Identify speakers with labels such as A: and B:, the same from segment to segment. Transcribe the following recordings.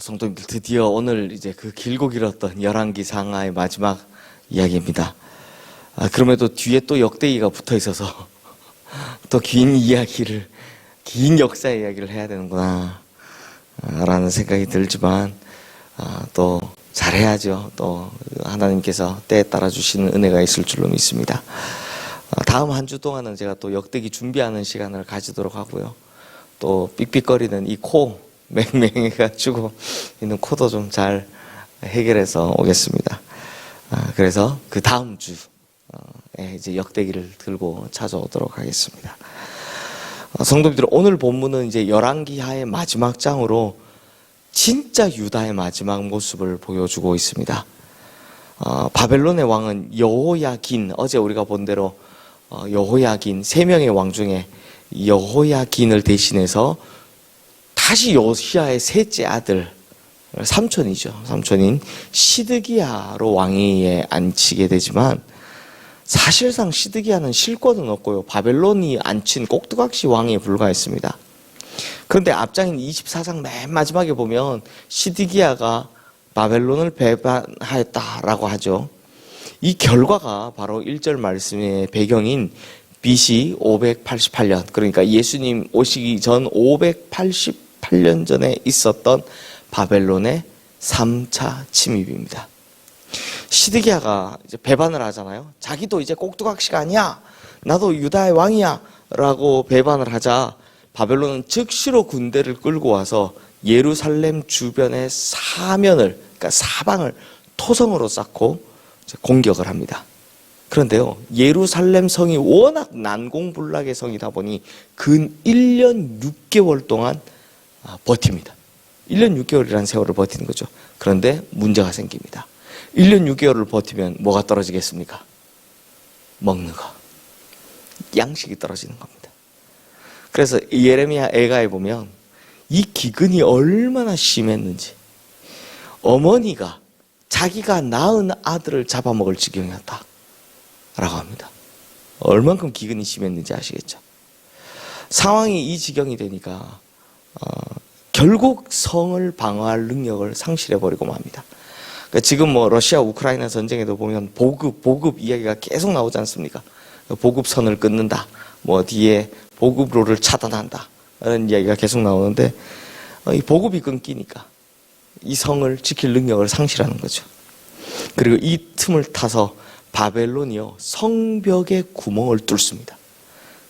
A: 성도님들, 드디어 오늘 이제 그 길고 길었던 열왕기 상하의 마지막 이야기입니다. 그럼에도 뒤에 또 역대기가 붙어 있어서 또 긴 이야기를, 긴 역사의 이야기를 해야 되는구나 라는 생각이 들지만 또 잘해야죠. 또 하나님께서 때에 따라 주시는 은혜가 있을 줄로 믿습니다. 다음 한 주 동안은 제가 또 역대기 준비하는 시간을 가지도록 하고요. 또 삑삑거리는 이 코, 맹맹해가지고 있는 코도 좀 잘 해결해서 오겠습니다. 그래서 그 다음 주에 이제 역대기를 들고 찾아오도록 하겠습니다. 성도님들, 오늘 본문은 이제 열왕기하의 마지막 장으로 진짜 유다의 마지막 모습을 보여주고 있습니다. 바벨론의 왕은 여호야긴, 어제 우리가 본 대로 여호야긴, 3명의 왕 중에 여호야긴을 대신해서 다시 요시야의 셋째 아들, 삼촌인 시드기야로 왕위에 앉히게 되지만, 사실상 시드기야는 실권은 없고요, 바벨론이 앉힌 꼭두각시 왕에 불과했습니다. 그런데 앞장인 24장 맨 마지막에 보면 시드기야가 바벨론을 배반하였다라고 하죠. 이 결과가 바로 1절 말씀의 배경인 BC 588년, 그러니까 예수님 오시기 전 588년 전에 있었던 바벨론의 3차 침입입니다. 시드기야가 이제 배반을 하잖아요. 자기도 이제 꼭두각시가 아니야, 나도 유다의 왕이야 라고 배반을 하자 바벨론은 즉시로 군대를 끌고 와서 예루살렘 주변의 사면을, 그러니까 사방을 토성으로 쌓고 공격을 합니다. 그런데요, 예루살렘 성이 워낙 난공불락의 성이다 보니 근 1년 6개월 동안 버팁니다. 1년 6개월이라는 세월을 버티는 거죠. 그런데 문제가 생깁니다. 1년 6개월을 버티면 뭐가 떨어지겠습니까? 먹는 거, 양식이 떨어지는 겁니다. 그래서 예레미야 애가에 보면 이 기근이 얼마나 심했는지, 어머니가 자기가 낳은 아들을 잡아먹을 지경이었다 라고 합니다. 얼만큼 기근이 심했는지 아시겠죠? 상황이 이 지경이 되니까 결국 성을 방어할 능력을 상실해버리고 맙니다. 그러니까 지금 뭐 러시아 우크라이나 전쟁에도 보면 보급 이야기가 계속 나오지 않습니까? 보급선을 끊는다, 뭐 뒤에 보급로를 차단한다, 이런 이야기가 계속 나오는데, 이 보급이 끊기니까 이 성을 지킬 능력을 상실하는 거죠. 그리고 이 틈을 타서 바벨론이요, 성벽에 구멍을 뚫습니다.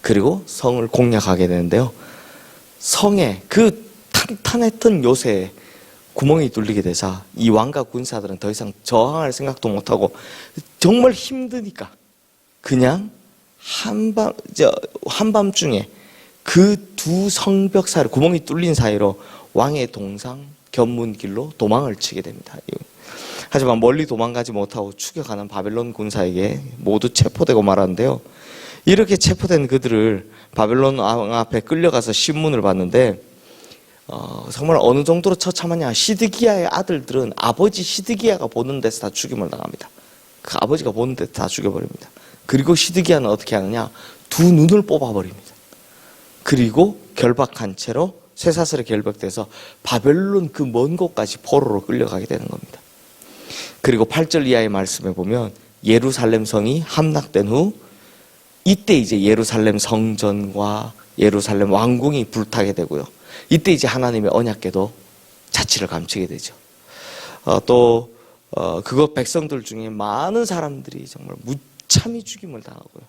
A: 그리고 성을 공략하게 되는데요, 성에 그 탄탄했던 요새에 구멍이 뚫리게 돼서 이 왕과 군사들은 더 이상 저항할 생각도 못하고 정말 힘드니까 그냥 한밤중에 그 두 성벽 사이로, 구멍이 뚫린 사이로 왕의 동상 견문길로 도망을 치게 됩니다. 하지만 멀리 도망가지 못하고 추격하는 바벨론 군사에게 모두 체포되고 말았는데요, 이렇게 체포된 그들을 바벨론 왕 앞에 끌려가서 신문을 봤는데 정말 어느 정도로 처참하냐, 시드기야의 아들들은 아버지 시드기야가 보는 데서 다 죽임을 당합니다. 그 아버지가 보는 데서 다 죽여버립니다. 그리고 시드기야는 어떻게 하느냐, 두 눈을 뽑아버립니다. 그리고 결박한 채로 쇠사슬에 결박돼서 바벨론 그 먼 곳까지 포로로 끌려가게 되는 겁니다. 그리고 8절 이하의 말씀에 보면 예루살렘 성이 함락된 후, 이때 이제 예루살렘 성전과 예루살렘 왕궁이 불타게 되고요, 이때 이제 하나님의 언약궤도 자취를 감추게 되죠. 그것 백성들 중에 많은 사람들이 정말 무참히 죽임을 당하고요,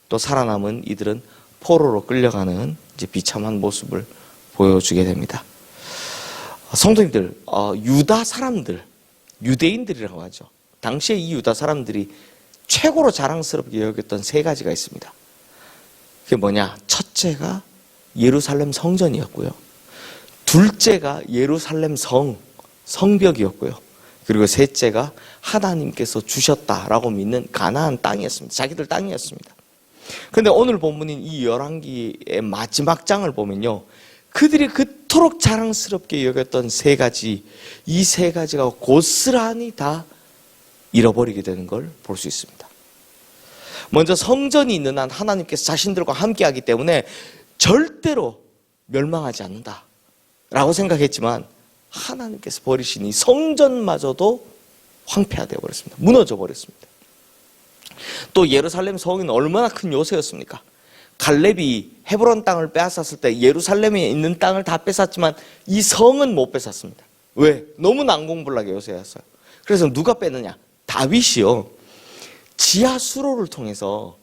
A: 또 살아남은 이들은 포로로 끌려가는 이제 비참한 모습을 보여주게 됩니다. 성도님들, 유다 사람들, 유대인들이라고 하죠. 당시에 이 유다 사람들이 최고로 자랑스럽게 여겼던 3가지가 있습니다. 그게 뭐냐? 첫째가 예루살렘 성전이었고요, 둘째가 예루살렘 성벽이었고요, 그리고 셋째가 하나님께서 주셨다라고 믿는 가나안 땅이었습니다. 자기들 땅이었습니다. 그런데 오늘 본문인 이 열왕기의 마지막 장을 보면요, 그들이 그토록 자랑스럽게 여겼던 3가지, 이 3가지가 고스란히 다 잃어버리게 되는 걸 볼 수 있습니다. 먼저 성전이 있는 한 하나님께서 자신들과 함께하기 때문에 절대로 멸망하지 않는다 라고 생각했지만 하나님께서 버리시니 성전마저도 황폐화되어 버렸습니다. 무너져 버렸습니다. 또 예루살렘 성은 얼마나 큰 요새였습니까? 갈렙이 헤브론 땅을 빼앗았을 때 예루살렘에 있는 땅을 다 뺏었지만 이 성은 못 뺏었습니다. 왜? 너무 난공불락의 요새였어요. 그래서 누가 뺐느냐? 다윗이요. 지하 수로를 통해서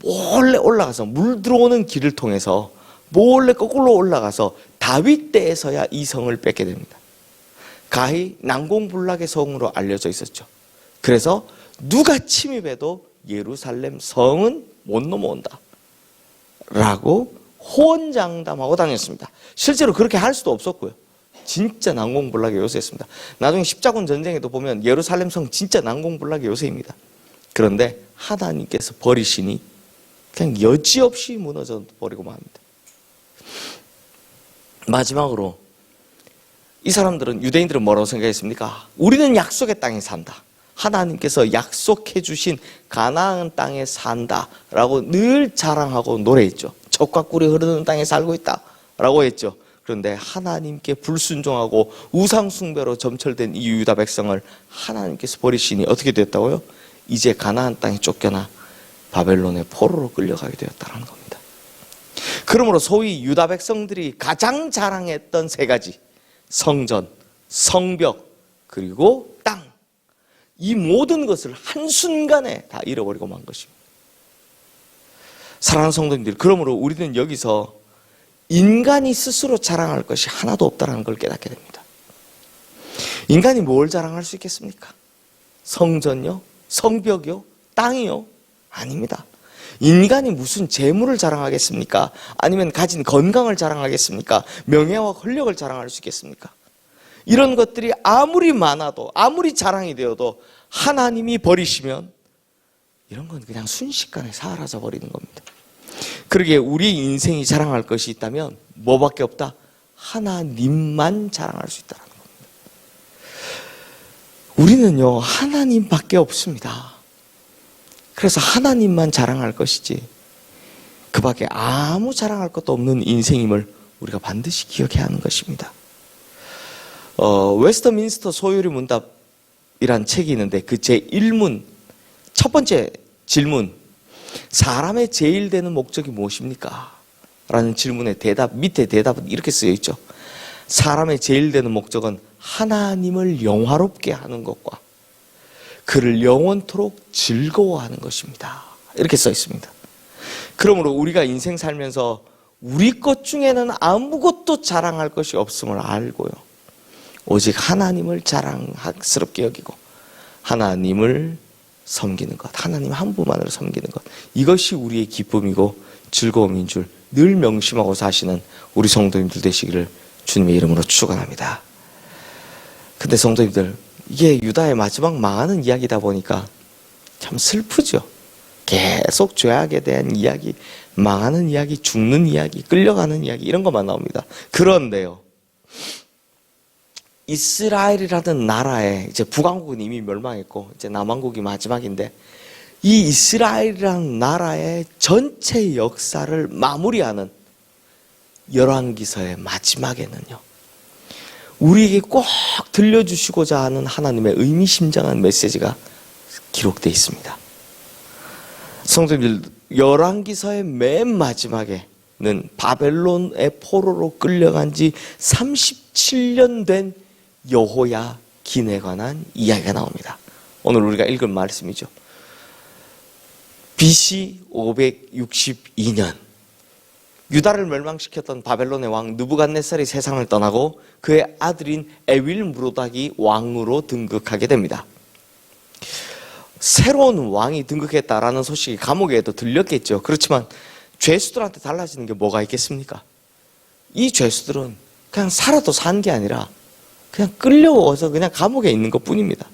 A: 몰래 올라가서 물 들어오는 길을 통해서 몰래 거꾸로 올라가서 다윗 때에서야 이 성을 뺏게 됩니다. 가히 난공불락의 성으로 알려져 있었죠. 그래서 누가 침입해도 예루살렘 성은 못 넘어온다 라고 호언장담하고 다녔습니다. 실제로 그렇게 할 수도 없었고요. 진짜 난공불락의 요새였습니다. 나중에 십자군 전쟁에도 보면 예루살렘 성 진짜 난공불락의 요새입니다. 그런데 하나님께서 버리시니 그냥 여지없이 무너져 버리고 맙니다. 마지막으로 이 사람들은, 유대인들은 뭐라고 생각했습니까? 우리는 약속의 땅에 산다. 하나님께서 약속해 주신 가나안 땅에 산다 라고 늘 자랑하고 노래했죠. 젖과 꿀이 흐르는 땅에 살고 있다 라고 했죠. 그런데 하나님께 불순종하고 우상 숭배로 점철된 이 유다 백성을 하나님께서 버리시니 어떻게 됐다고요? 이제 가나안 땅에 쫓겨나 바벨론의 포로로 끌려가게 되었다는 겁니다. 그러므로 소위 유다 백성들이 가장 자랑했던 세 가지, 성전, 성벽, 그리고 땅, 이 모든 것을 한순간에 다 잃어버리고 만 것입니다. 사랑하는 성도님들, 그러므로 우리는 여기서 인간이 스스로 자랑할 것이 하나도 없다는 걸 깨닫게 됩니다. 인간이 뭘 자랑할 수 있겠습니까? 성전요? 성벽이요? 땅이요? 아닙니다. 인간이 무슨 재물을 자랑하겠습니까? 아니면 가진 건강을 자랑하겠습니까? 명예와 권력을 자랑할 수 있겠습니까? 이런 것들이 아무리 많아도, 아무리 자랑이 되어도 하나님이 버리시면 이런 건 그냥 순식간에 사라져 버리는 겁니다. 그러기에 우리 인생이 자랑할 것이 있다면 뭐밖에 없다? 하나님만 자랑할 수 있다는 겁니다. 우리는요, 하나님밖에 없습니다. 그래서 하나님만 자랑할 것이지 그 밖에 아무 자랑할 것도 없는 인생임을 우리가 반드시 기억해야 하는 것입니다. 웨스터민스터 소요리 문답이란 책이 있는데 그 제1문 첫 번째 질문, 사람의 제일 되는 목적이 무엇입니까? 라는 질문의 대답, 밑에 대답은 이렇게 쓰여 있죠. 사람의 제일 되는 목적은 하나님을 영화롭게 하는 것과 그를 영원토록 즐거워하는 것입니다. 이렇게 써 있습니다. 그러므로 우리가 인생 살면서 우리 것 중에는 아무것도 자랑할 것이 없음을 알고요, 오직 하나님을 자랑스럽게 여기고 하나님을 섬기는 것, 하나님 한 분만을 섬기는 것, 이것이 우리의 기쁨이고 즐거움인 줄 늘 명심하고 사시는 우리 성도님들 되시기를 주님의 이름으로 축원합니다. 근데 성도님들, 이게 유다의 마지막 망하는 이야기다 보니까 참 슬프죠. 계속 죄악에 대한 이야기, 망하는 이야기, 죽는 이야기, 끌려가는 이야기, 이런 것만 나옵니다. 그런데요, 이스라엘이라는 나라에 이제 북왕국은 이미 멸망했고 이제 남왕국이 마지막인데, 이 이스라엘이라는 나라의 전체 역사를 마무리하는 열왕기서의 마지막에는요, 우리에게 꼭 들려주시고자 하는 하나님의 의미심장한 메시지가 기록되어 있습니다. 성도님들, 열왕기서의 맨 마지막에는 바벨론의 포로로 끌려간 지 37년 된 여호야긴에 관한 이야기가 나옵니다. 오늘 우리가 읽은 말씀이죠. BC 562년 유다를 멸망시켰던 바벨론의 왕 느부갓네살이 세상을 떠나고 그의 아들인 에윌무로닥이 왕으로 등극하게 됩니다. 새로운 왕이 등극했다라는 소식이 감옥에도 들렸겠죠. 그렇지만 죄수들한테 달라지는 게 뭐가 있겠습니까? 이 죄수들은 그냥 살아도 산 게 아니라 그냥 끌려와서 그냥 감옥에 있는 것 뿐입니다.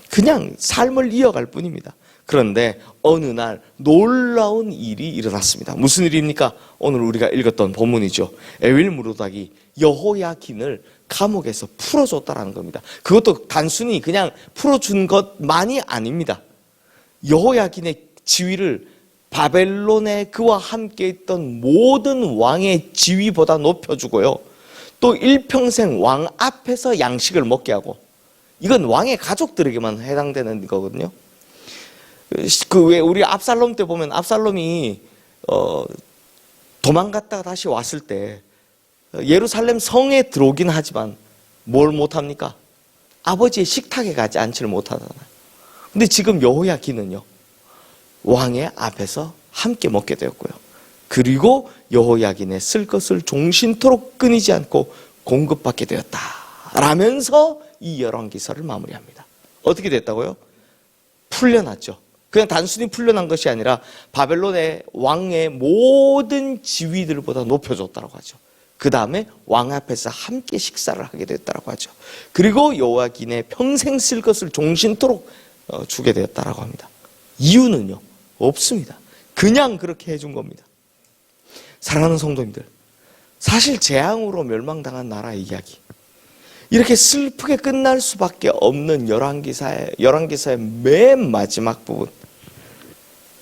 A: 그냥 삶을 이어갈 뿐입니다. 그런데 어느 날 놀라운 일이 일어났습니다. 무슨 일입니까? 오늘 우리가 읽었던 본문이죠. 에윌무로닥이 여호야긴을 감옥에서 풀어줬다는 겁니다. 그것도 단순히 그냥 풀어준 것만이 아닙니다. 여호야긴의 지위를 바벨론에 그와 함께 있던 모든 왕의 지위보다 높여주고요, 또 일평생 왕 앞에서 양식을 먹게 하고, 이건 왕의 가족들에게만 해당되는 거거든요. 그 왜 우리 압살롬 때 보면 압살롬이 도망갔다가 다시 왔을 때 예루살렘 성에 들어오긴 하지만 뭘 못합니까? 아버지의 식탁에 가지 않지를 못하잖아요. 근데 지금 여호야긴은요, 왕의 앞에서 함께 먹게 되었고요. 그리고 여호야긴의 쓸 것을 종신토록 끊이지 않고 공급받게 되었다 라면서 이 열왕기서를 마무리합니다. 어떻게 됐다고요? 풀려났죠. 그냥 단순히 풀려난 것이 아니라 바벨론의 왕의 모든 지위들보다 높여줬다고 하죠. 그 다음에 왕 앞에서 함께 식사를 하게 됐다고 하죠. 그리고 여호야긴의 평생 쓸 것을 종신토록 주게 되었다고 합니다. 이유는요, 없습니다. 그냥 그렇게 해준 겁니다. 사랑하는 성도님들, 사실 재앙으로 멸망당한 나라의 이야기, 이렇게 슬프게 끝날 수밖에 없는 열왕기사의 맨 마지막 부분,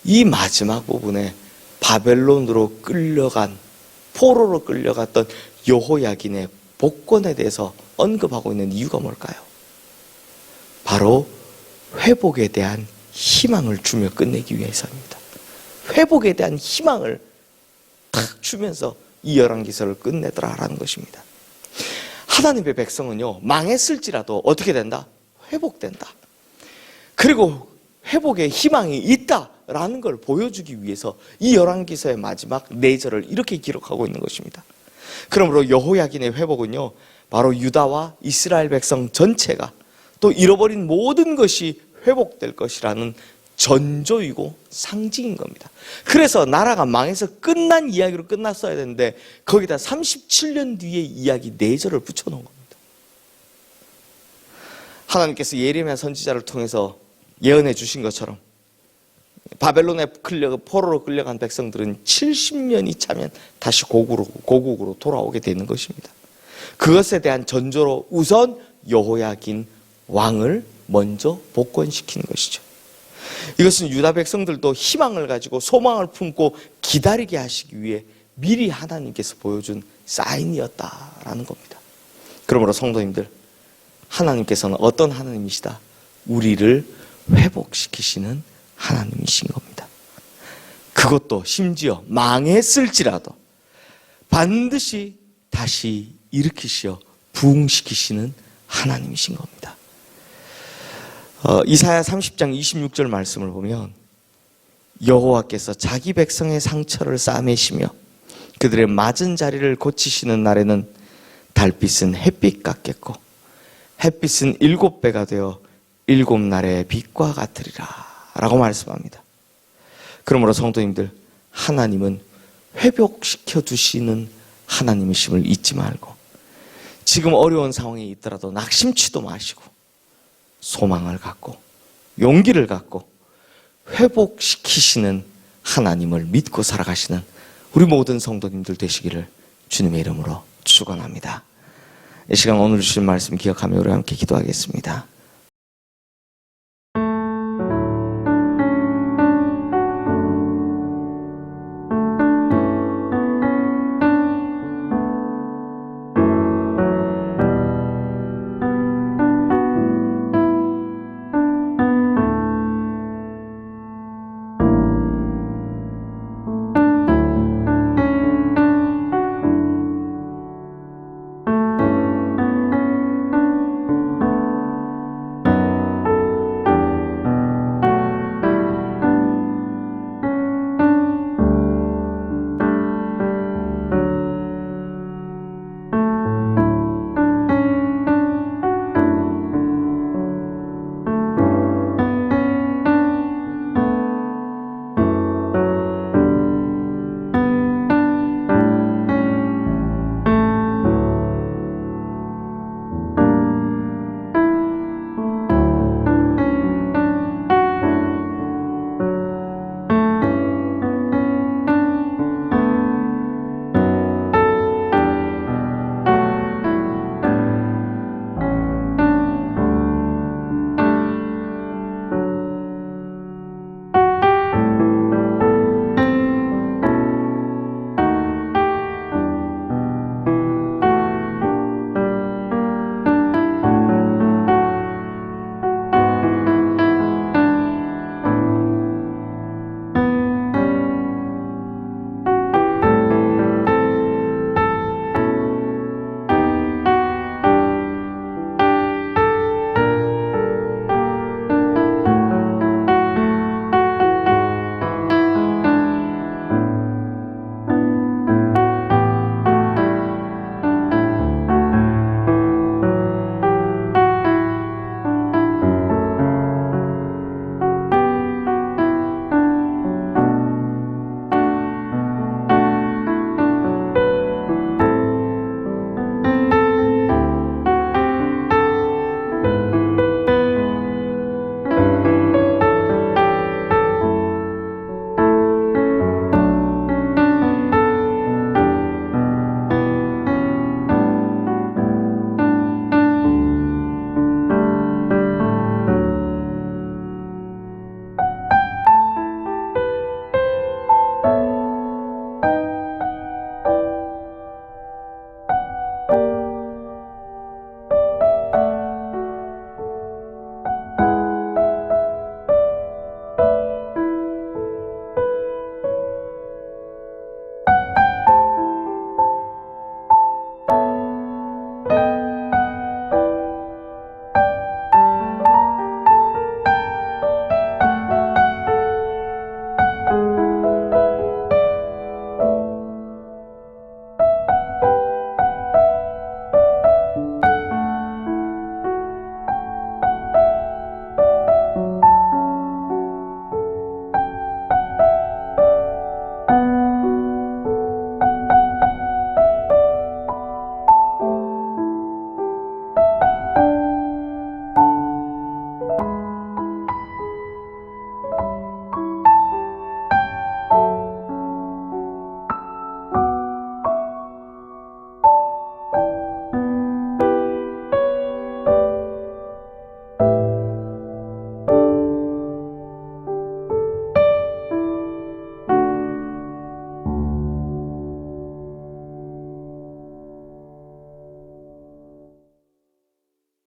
A: 이 마지막 부분에 바벨론으로 끌려간, 포로로 끌려갔던 여호야긴의 복권에 대해서 언급하고 있는 이유가 뭘까요? 바로 회복에 대한 희망을 주며 끝내기 위해서입니다. 회복에 대한 희망을 탁 주면서 이 열왕기서를 끝내더라라는 것입니다. 하나님의 백성은요, 망했을지라도 어떻게 된다? 회복된다. 그리고 회복의 희망이 있다라는 걸 보여주기 위해서 이 열왕기서의 마지막 4절을 이렇게 기록하고 있는 것입니다. 그러므로 여호야긴의 회복은요, 바로 유다와 이스라엘 백성 전체가 또 잃어버린 모든 것이 회복될 것이라는 전조이고 상징인 겁니다. 그래서 나라가 망해서 끝난 이야기로 끝났어야 되는데 거기다 37년 뒤의 이야기 4절을 붙여놓은 겁니다. 하나님께서 예레미야 선지자를 통해서 예언해 주신 것처럼 바벨론에 포로로 끌려간 백성들은 70년이 차면 다시 고국으로 돌아오게 되는 것입니다. 그것에 대한 전조로 우선 여호야긴 왕을 먼저 복권시키는 것이죠. 이것은 유다 백성들도 희망을 가지고 소망을 품고 기다리게 하시기 위해 미리 하나님께서 보여준 사인이었다라는 겁니다. 그러므로 성도님들, 하나님께서는 어떤 하나님이시다? 우리를 회복시키시는 하나님이신 겁니다. 그것도 심지어 망했을지라도 반드시 다시 일으키시어 부흥시키시는 하나님이신 겁니다. 이사야 30장 26절 말씀을 보면 여호와께서 자기 백성의 상처를 싸매시며 그들의 맞은 자리를 고치시는 날에는 달빛은 햇빛 같겠고 햇빛은 7배가 되어 7날의 빛과 같으리라 라고 말씀합니다. 그러므로 성도님들, 하나님은 회복시켜 주시는 하나님이심을 잊지 말고 지금 어려운 상황에 있더라도 낙심치도 마시고 소망을 갖고 용기를 갖고 회복시키시는 하나님을 믿고 살아가시는 우리 모든 성도님들 되시기를 주님의 이름으로 축원합니다. 이 시간 오늘 주신 말씀 기억하며 우리 함께 기도하겠습니다.